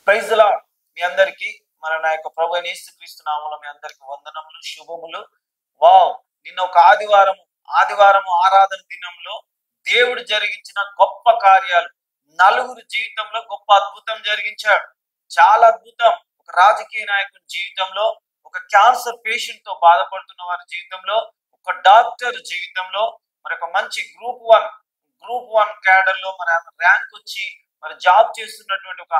Praise the lord. మీ అందరికి నా యొక్క ప్రభు అయిన యేసుక్రీస్తు నామములో మీ అందరికి వందనములు, శుభములు. వావ్! నిన్న ఒక ఆదివారం ఆరాధన దినంలో దేవుడు జరిగించిన గొప్ప కార్యాలు, నలుగురు జీవితంలో గొప్ప అద్భుతం జరిగించాడు. చాలా అద్భుతం. ఒక రాజకీయ నాయకుని జీవితంలో, ఒక క్యాన్సర్ పేషెంట్ తో బాధపడుతున్న వారి జీవితంలో, ఒక డాక్టర్ జీవితంలో, మరి ఒక మంచి గ్రూప్ వన్ క్యాడర్ లో మన ర్యాంక్ వచ్చి మరి జాబ్ చేస్తున్నటువంటి ఒక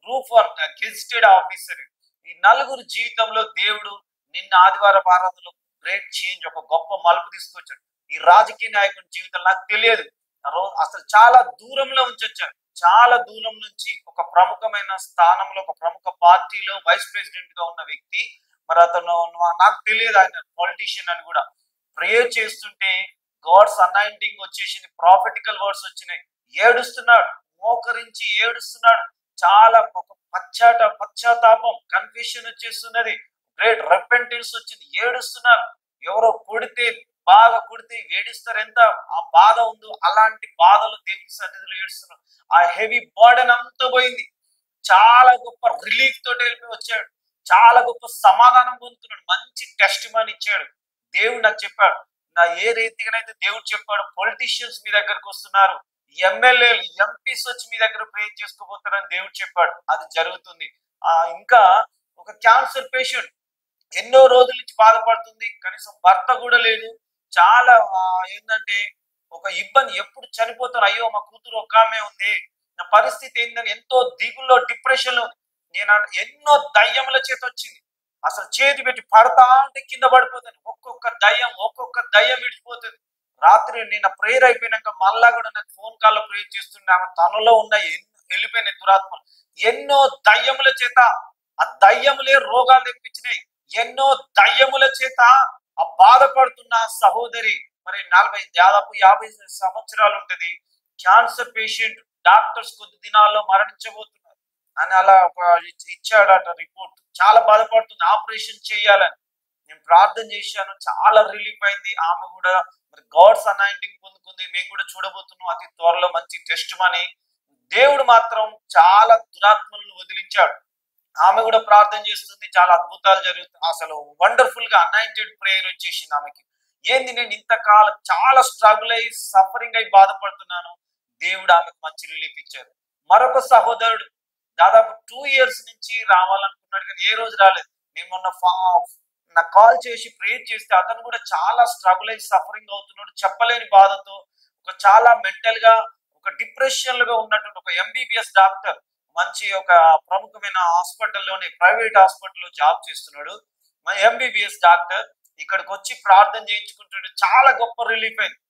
గ్రూప్ 1 గెజిటెడ్ ఆఫీసర్. ఈ నలుగురు జీవితంలో దేవుడు నిన్న ఆదివారం ఆరాధనలో గ్రేట్ చేంజ్, ఒక గొప్ప మలుపు తీసుకొచ్చాడు. ఈ రాజకీయ నాయకుని జీవితం నాకు తెలియదు, అసలు చాలా దూరంలో నుంచి వచ్చాడు. చాలా దూరం నుంచి ఒక ప్రముఖమైన స్థానంలో, ఒక ప్రముఖ పార్టీలో వైస్ ప్రెసిడెంట్ గా ఉన్న వ్యక్తి. మరి అతను నాకు తెలియదు ఆయన పొలిటీషియన్ అని కూడా. ప్రేయర్ చేస్తుంటే గాడ్స్ అనాయింటింగ్ వచ్చేసింది, ప్రాఫిటికల్ వర్డ్స్ వచ్చినాయి. ఏడుస్తున్నాడు, మోకరించి ఏడుస్తున్నాడు. చాలా ఒక పశ్చాత్తాపం, కన్ఫ్యూషన్ వచ్చేస్తున్నది. గ్రేట్ రెపెంటెన్స్ వచ్చింది. ఏడుస్తున్నారు. ఎవరో బాగా కొడితే ఏడుస్తారు, ఎంత ఆ బాధ ఉందో అలాంటి బాధలు దేవుని సన్నిధిలో ఏడుస్తున్నారు. ఆ హెవీ బర్డెన్ అంతా పోయింది. చాలా గొప్ప రిలీఫ్ తోటి వెళ్ళి వచ్చాడు. చాలా గొప్ప సమాధానం పొందుతున్నాడు. మంచి టెస్ట్ మని ఇచ్చాడు. దేవుడు నాకు చెప్పాడు, ఏ రీతిగానైతే దేవుడు చెప్పాడు, పొలిటీషియన్స్ మీ దగ్గరకు వస్తున్నారు, ఎమ్మెల్యేలు ఎంపీస్ వచ్చి మీ దగ్గర ప్రేర్ చేసుకోబోతారని దేవుడు చెప్పాడు. అది జరుగుతుంది. ఇంకా ఒక క్యాన్సర్ పేషెంట్ ఎన్నో రోజుల నుంచి బాధపడుతుంది, కనీసం భర్త కూడా లేదు. చాలా ఏంటంటే ఒక ఇబ్బంది, ఎప్పుడు చనిపోతారు, అయ్యో మా కూతురు ఒక ఆమె ఉంది, నా పరిస్థితి ఏంటని ఎంతో దిగుల్లో, డిప్రెషన్ లో. నేను ఎన్నో దయ్యముల చేత వచ్చింది, అసలు చేతి పెట్టి పడతా అంటే కింద పడిపోతుంది. ఒక్కొక్క దయ్యం విడిచిపోతుంది. రాత్రి నిన్న ప్రేయర్ అయిపోయినాక మళ్ళా కూడా నాకు ఫోన్ కాల్లో ప్రేయర్ చేస్తుండే, ఆమె తనలో ఉన్న వెళ్ళిపోయిన దురాత్మలు. ఎన్నో దయ్యముల చేత ఆ దయ్యములే రోగాలు తెప్పించినాయి. ఎన్నో దయ్యముల చేత ఆ బాధపడుతున్న సహోదరి, మరి దాదాపు 50 సంవత్సరాలు ఉంటది, క్యాన్సర్ పేషెంట్. డాక్టర్స్ కొద్ది దినాల్లో మరణించబోతున్నారు అని అలా ఇచ్చాడట రిపోర్ట్. చాలా బాధపడుతుంది, ఆపరేషన్ చేయాలని. నేను ప్రార్థన చేశాను, చాలా రిలీఫ్ అయింది. ఆమె కూడా మరి గాడ్స్ అనాయింటింగ్ పొందుకుంది. మేము కూడా చూడబోతున్నాం అతి త్వరలో మంచి టెస్ట్ మని. దేవుడు మాత్రం చాలా దురాత్మలను వదిలించాడు. ఆమె కూడా ప్రార్థన చేస్తుంది, చాలా అద్భుతాలు జరుగుతాయి. అసలు వండర్ఫుల్ గా అనాయింటెడ్ ప్రేయర్ వచ్చేసింది ఆమెకి. ఏంది, నేను ఇంతకాలం చాలా స్ట్రగుల్ అయ్యి సఫరింగ్ అయి బాధపడుతున్నాను, దేవుడు ఆమెకు మంచి రిలీఫ్ ఇచ్చారు. మరొక సహోదరుడు దాదాపు 2 years నుంచి రావాలనుకున్నాడు, కానీ ఏ రోజు రాలేదు. నేను మొన్న నాకు కాల్ చేసి ప్రేయర్ చేస్తే అతను కూడా చాలా స్ట్రగుల్ అయ్యి సఫరింగ్ అవుతున్నాడు, చెప్పలేని బాధతో. ఒక చాలా మెంటల్ గా, ఒక డిప్రెషన్ గా ఉన్నటువంటి ఒక ఎంబీబీఎస్ డాక్టర్, మంచి ఒక ప్రముఖమైన హాస్పిటల్లోనే, ప్రైవేట్ హాస్పిటల్లో జాబ్ చేస్తున్నాడు. మా ఎంబీబీఎస్ డాక్టర్ ఇక్కడికి వచ్చి ప్రార్థన చేయించుకుంటుండే చాలా గొప్ప రిలీఫ్ అయింది.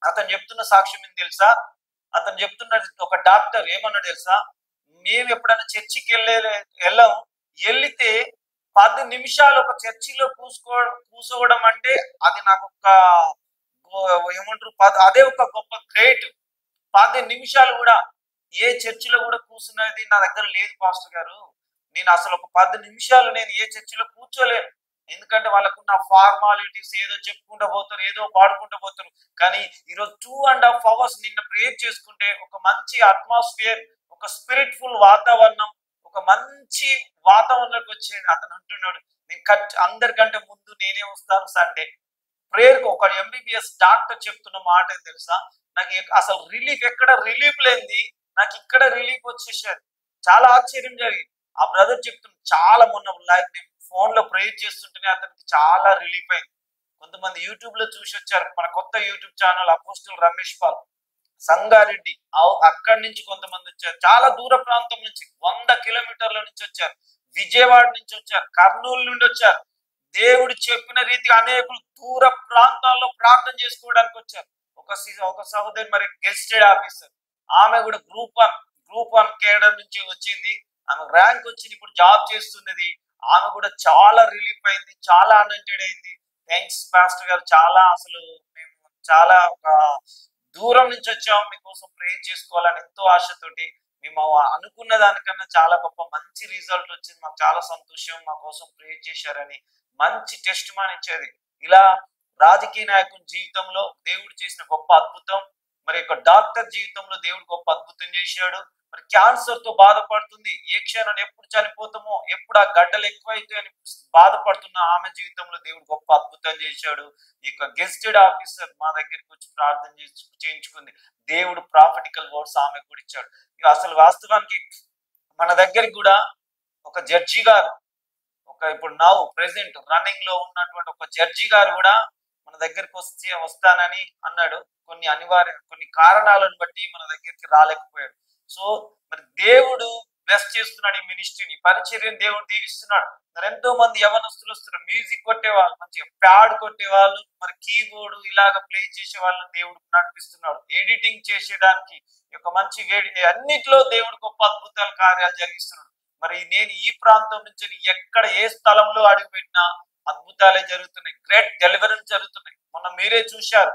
అతను చెప్తున్న సాక్ష్యం ఏంటి తెలుసా? అతను చెప్తున్నది, ఒక డాక్టర్ ఏమన్నాడు తెలుసా, మేము ఎప్పుడైనా చర్చికి వెళ్తే 10 నిమిషాలు ఒక చర్చిలో కూర్చోవడం అంటే అది నాకు ఏమంటారు, అదే ఒక గొప్ప గ్రేట్. 10 నిమిషాలు కూడా ఏ చర్చిలో కూడా కూర్చున్నది నా దగ్గర లేదు పాస్టర్ గారు. నేను అసలు ఒక 10 నిమిషాలు నేను ఏ చర్చిలో కూర్చోలేను. ఎందుకంటే వాళ్ళకున్న ఫార్మాలిటీస్ ఏదో చెప్పుకుంటూ పోతారు, ఏదో పాడుకుంటూ పోతారు. కానీ ఈరోజు 2.5 hours నిన్న ప్రేయర్ చేసుకుంటే ఒక మంచి అట్మాస్ఫియర్, ఒక స్పిరిట్ఫుల్ వాతావరణం, ఒక మంచి వాతావరణంలోకి వచ్చేది. అతను అంటున్నాడు, నేను అందరికంటే ముందు నేనే వస్తాను సండే ప్రేయర్ కు. ఒక ఎంబీబీఎస్ డాక్టర్ చెప్తున్న మాట ఏం తెలుసా, నాకు అసలు రిలీఫ్ ఎక్కడ రిలీఫ్ లేనిది నాకు ఇక్కడ రిలీఫ్ వచ్చేసారు. చాలా ఆశ్చర్యం జరిగింది. ఆ బ్రదర్ చెప్తున్నా, చాలా మొన్న నేను ఫోన్ లో ప్రేయర్ చేస్తుంటేనే అతనికి చాలా రిలీఫ్ అయింది. కొంతమంది యూట్యూబ్ లో చూసి వచ్చారు, మన కొత్త YouTube channel apostle Ramesh Paul Sangareddy, అక్కడి నుంచి కొంతమంది వచ్చారు. చాలా దూర ప్రాంతం నుంచి 100 కిలోమీటర్ల నుంచి వచ్చారు, విజయవాడ నుంచి వచ్చారు, కర్నూలు నుండి వచ్చారు. దేవుడు చెప్పిన రీతిగా అనేకులు దూర ప్రాంతాల్లో ప్రార్థన చేసుకోవడానికి వచ్చారు. ఒక సహోదరి మరి గెజిటెడ్ ఆఫీసర్, ఆమె కూడా గ్రూప్ 1 కేడర్ నుంచి వచ్చింది. ఆమె ర్యాంక్ వచ్చింది, ఇప్పుడు జాబ్ చేస్తున్నది. ఆమె కూడా చాలా రిలీఫ్ అయింది, చాలా అనాయింటెడ్ అయింది. థ్యాంక్స్ పాస్టర్ గారు. చాలా అసలు మేము చాలా ఒక దూరం నుంచి వచ్చాము, మీకోసం ప్రేయర్ చేసుకోవాలని ఎంతో ఆశతోటి. మేము అనుకున్న దానికన్నా చాలా గొప్ప మంచి రిజల్ట్ వచ్చింది. మాకు చాలా సంతోషం, మా కోసం ప్రేయర్ చేశారని. మంచి టెస్ట్ ఇచ్చేది. ఇలా రాజకీయ నాయకుని జీవితంలో దేవుడు చేసిన గొప్ప అద్భుతం, మరి ఒక డాక్టర్ జీవితంలో దేవుడు గొప్ప అద్భుతం చేశాడు. మరి క్యాన్సర్ తో బాధపడుతుంది. ఏ క్షణం ఎప్పుడు చనిపోతామో, ఎప్పుడు ఆ గడ్డలు ఎక్కువైతే అని బాధపడుతున్న ఆమె జీవితంలో దేవుడు గొప్ప అద్భుతం చేశాడు. ఇక గెస్టెడ్ ఆఫీసర్ మా దగ్గరికి వచ్చి ప్రార్థన చేయించుకుంది. దేవుడు ప్రాఫిటికల్ వర్డ్స్ ఆమెకు కూడా ఇచ్చాడు. ఇక అసలు వాస్తవానికి మన దగ్గరికి కూడా ఒక జడ్జి గారు, ఇప్పుడు నౌ ప్రెసెంట్ రన్నింగ్ లో ఉన్నటువంటి ఒక జడ్జి గారు కూడా మన దగ్గరికి వస్తానని అన్నాడు. కొన్ని కారణాలను బట్టి మన దగ్గరికి రాలేకపోయాడు. సో మరి దేవుడు బ్లెస్ చేస్తున్నాడు ఈ మినిస్ట్రీని, పరిచర్యను దేవుడు దీవిస్తున్నాడు. మరి ఎంతో మంది యవనస్తులు వస్తున్నారు, మ్యూజిక్ కొట్టేవాళ్ళు, మంచిగా ప్యాడ్ కొట్టేవాళ్ళు, మరి కీబోర్డు ఇలాగ ప్లే చేసే వాళ్ళని దేవుడు నడిపిస్తున్నాడు. ఎడిటింగ్ చేసేదానికి ఒక మంచి అన్నిట్లో దేవుడు గొప్ప అద్భుతాల కార్యాలు జరిగిస్తున్నాడు. మరి నేను ఈ ప్రాంతం నుంచి ఎక్కడ ఏ స్థలంలో అడుగుపెట్టినా అద్భుతాలే జరుగుతున్నాయి, గ్రేట్ డెలివరెన్స్ జరుగుతున్నాయి. మొన్న మీరే చూశారు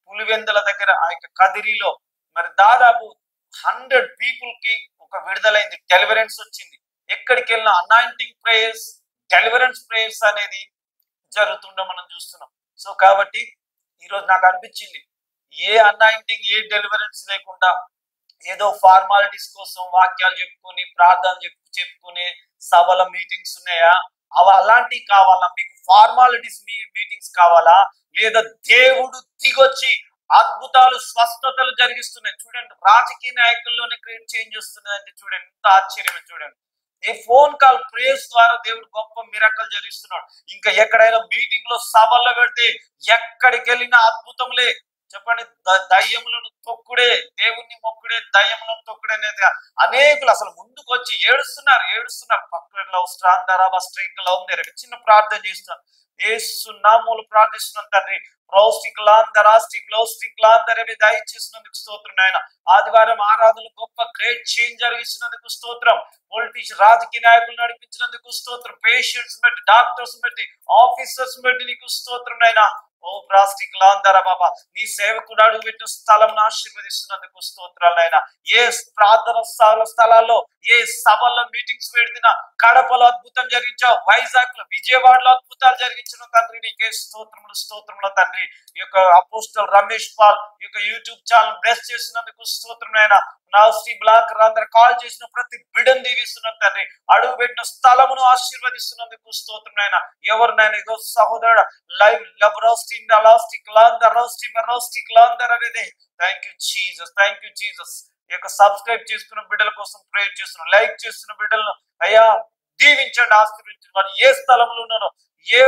పులివెందుల దగ్గర ఆ యొక్క కదిరిలో మరి దాదాపు 100 పీపుల్ కి ఒక విడుదలైంది, డెలివరెన్స్ వచ్చింది. ఎక్కడికి వెళ్ళినా అనాయింటింగ్ ప్రేయర్స్, డెలివరెన్స్ ప్రేయర్స్ అనేది జరుగుతుండో మనం చూస్తున్నాం. సో కాబట్టి ఈరోజు నాకు అనిపించింది, ఏ అనాయింటింగ్ ఏ డెలివరెన్స్ లేకుండా ఏదో ఫార్మాలిటీస్ కోసం వాక్యాలు చెప్పుకొని ప్రార్థన చెప్పుకునే సభల మీటింగ్స్ ఉన్నాయా? అలాంటివి కావాలా? మీకు ఫార్మాలిటీస్ మీటింగ్స్ కావాలా? లేదా దేవుడు దిగొచ్చి అద్భుతాలు స్వస్థతలు జరిగిస్తున్నాయి? చూడండి, రాజకీయ నాయకుల్లోనే క్రియేట్ చేంజ్ వస్తున్నది అంటే చూడండి ఎంత ఆశ్చర్యమే. చూడండి, ఈ ఫోన్ కాల్ ప్రేయర్స్ ద్వారా దేవుడు గొప్ప మిరకలు జరిగిస్తున్నాడు. ఇంకా ఎక్కడైనా మీటింగ్ లో సభల్లో పెడితే ఎక్కడికి వెళ్ళినా అద్భుతంలే. చెప్పండి, దయ్యములను తొక్కుడే, దేవుణ్ణి మొక్కుడే, దయ్యములను తొక్కుడే అనేది అనేకులు అసలు ముందుకు వచ్చి ఏడుస్తున్నారు. పక్కన స్ట్రింగ్ లవ్ చిన్న ప్రార్థన చేస్తున్నారు. ఏసు నామములో ప్రార్థిస్తున్నాం తండ్రి. దయచేసినందుకు స్తోత్రం నాయన. ఆదివారం ఆరాధనలు గొప్ప గ్రేట్ చేంజ్ జరిగిస్తున్నందుకు స్తోత్రం. పొలిటీషియన్ రాజకీయ నాయకులు నడిపించినందుకు స్తోత్రం. పేషెంట్స్ బట్టి, డాక్టర్స్ బట్టి, ఆఫీసర్స్ బట్టి నీకు స్తోత్రం నాయన. ఓ ప్లాస్టిక్ లాందరా బాబా, నీ సేవకుడు అడుగు పెట్టిన స్థలం ఆశీర్వదిస్తున్నందుకు స్తోత్రాలైనా. ఏ ప్రార్థన స్థలాల్లో, ఏ సభల్లో మీటింగ్స్ పెడుతున్నా, కడపలో అద్భుతం జరిగించావు, వైజాగ్ లో, విజయవాడలో అద్భుతాలు జరిగించిన తండ్రి నీకే స్తోత్రముల తండ్రి. ఈ యొక్క అపోస్టల్ రమేష్ పాల్ ఈ యొక్క యూట్యూబ్ ఛానల్ బ్లెస్ చేసినందుకు స్తోత్రమైనా. నాస్టి బ్లాక్ అందరు కాల్ చేసిన ప్రతి బిడ్డను దీవిస్తున్నాం తండ్రి. అడుగు పెట్టిన స్థలమును ఆశీర్వదిస్తున్నందుకు స్తోత్రమైనా. ఎవరినైనా ఇదో సహోదరుడు లైవ్ అనేది థ్యాంక్ యూ జీసస్. ఈ యొక్క సబ్స్క్రైబ్ చేసుకున్న బిడ్డల కోసం ప్రేర్ చేస్తున్నాం, లైక్ చేస్తున్న బిడ్డలను అయ్యా దీవించండి, ఆశీర్వదించండి. వారు ఏ స్థలంలో ఉన్నారో, ఏ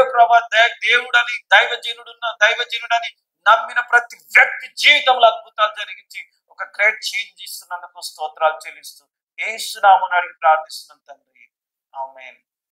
దేవుడని దైవజనుడని నమ్మిన ప్రతి వ్యక్తి జీవితంలో అద్భుతాలు జరిగించి ఒక గ్రేట్ చేంజ్ ఇస్తున్నందుకు స్తోత్రాలు చెల్లిస్తూ యేసు నామమున అడిగి ప్రార్థిస్తున్నాం తండ్రి. ఆమేన్.